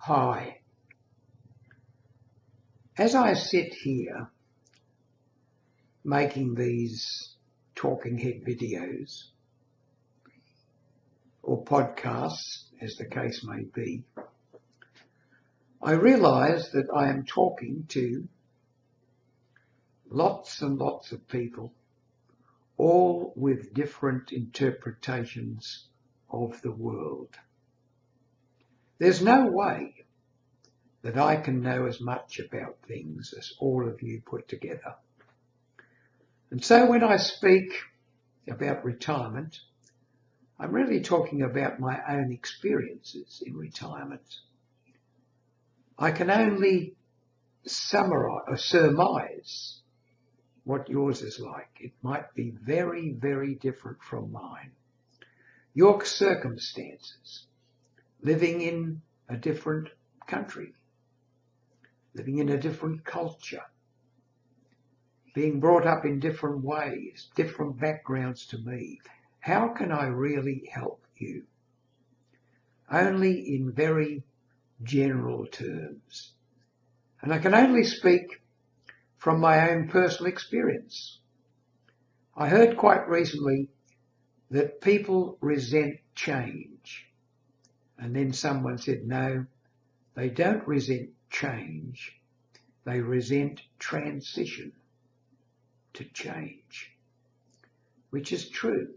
Hi. As I sit here making these talking head videos or podcasts, as the case may be, I realise that I am talking to lots and lots of people, all with different interpretations of the world. There's no way that I can know as much about things as all of you put together. And so when I speak about retirement, I'm really talking about my own experiences in retirement. I can only summarize or surmise what yours is like. It might be very, very different from mine. Your circumstances, living in a different country, living in a different culture, being brought up in different ways, different backgrounds to me. How can I really help you? Only in very general terms. And I can only speak from my own personal experience. I heard quite recently that people resent change. And then someone said, no, they don't resent change. They resent transition to change, which is true.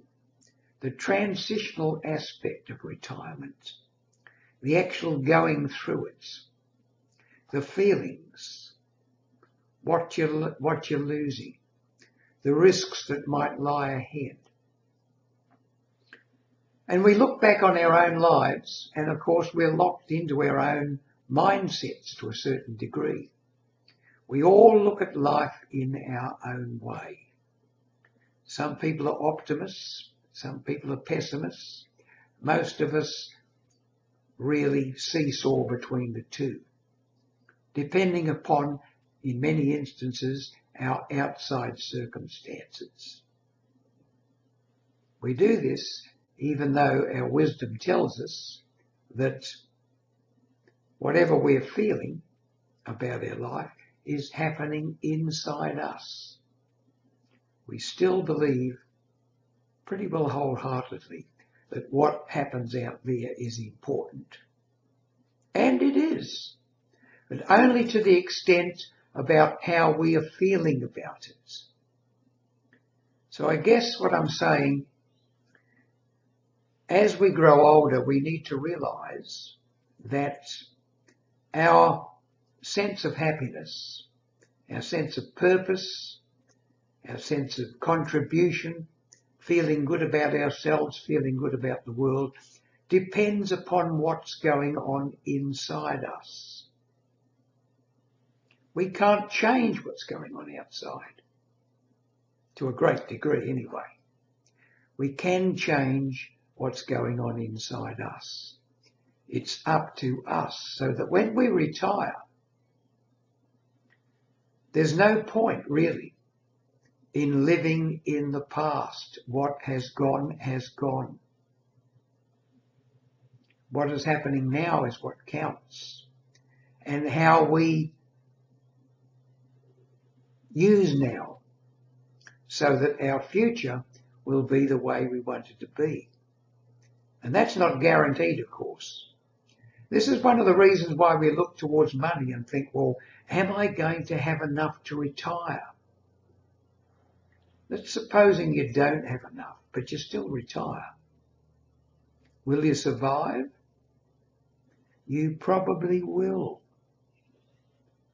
The transitional aspect of retirement, the actual going through it, the feelings, what you're losing, the risks that might lie ahead. And we look back on our own lives, and of course we're locked into our own mindsets to a certain degree. We all look at life in our own way. Some people are optimists, some people are pessimists. Most of us really seesaw between the two, depending upon, in many instances, our outside circumstances. We do this even though our wisdom tells us that whatever we're feeling about our life is happening inside us. We still believe pretty well wholeheartedly that what happens out there is important. And it is, but only to the extent about how we are feeling about it. So I guess what I'm saying, as we grow older, we need to realise that our sense of happiness, our sense of purpose, our sense of contribution, feeling good about ourselves, feeling good about the world, depends upon what's going on inside us. We can't change what's going on outside, to a great degree anyway. We can change what's going on inside us. It's up to us, so that when we retire, there's no point really in living in the past. What has gone has gone. What is happening now is what counts. And how we use now so that our future will be the way we want it to be. And that's not guaranteed, of course. This is one of the reasons why we look towards money and think, well, am I going to have enough to retire? Let's supposing you don't have enough, but you still retire. Will you survive? You probably will.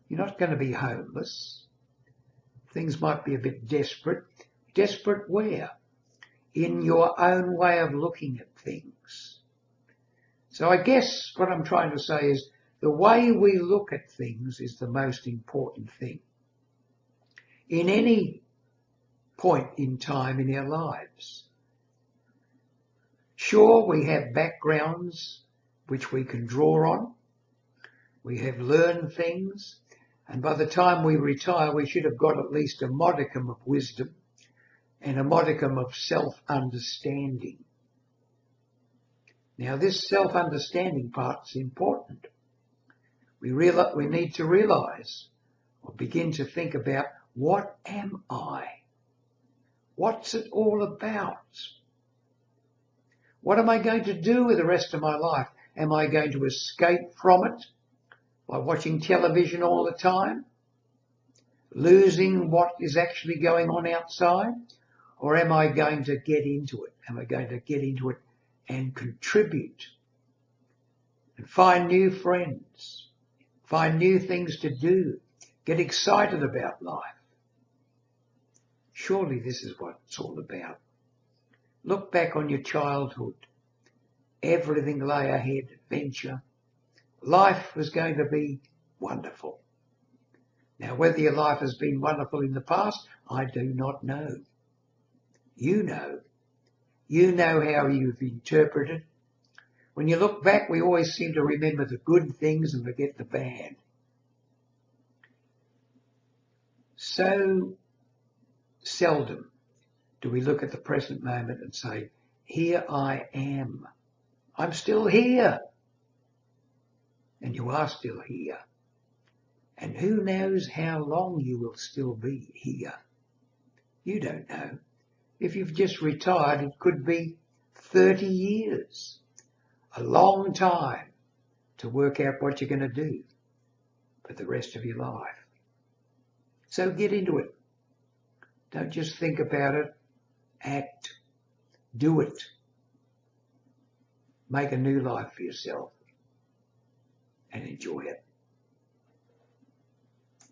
You're not going to be homeless. Things might be a bit desperate. Desperate where? In your own way of looking at things. So I guess what I'm trying to say is the way we look at things is the most important thing. In any point in time in our lives. Sure, we have backgrounds which we can draw on. We have learned things. And by the time we retire, we should have got at least a modicum of wisdom and a modicum of self-understanding. Now, this self-understanding part is important. We need to realize or begin to think about, what am I? What's it all about? What am I going to do with the rest of my life? Am I going to escape from it by watching television all the time, losing what is actually going on outside? Or am I going to get into it? Am I going to get into it and contribute and find new friends, find new things to do, get excited about life? Surely this is what it's all about. Look back on your childhood. Everything lay ahead, adventure. Life was going to be wonderful. Now, whether your life has been wonderful in the past, I do not know. You know. You know how you've interpreted. When you look back, we always seem to remember the good things and forget the bad. So seldom do we look at the present moment and say, here I am. I'm still here. And you are still here. And who knows how long you will still be here? You don't know. If you've just retired, it could be 30 years. A long time to work out what you're going to do for the rest of your life. So get into it. Don't just think about it. Act. Do it. Make a new life for yourself and enjoy it.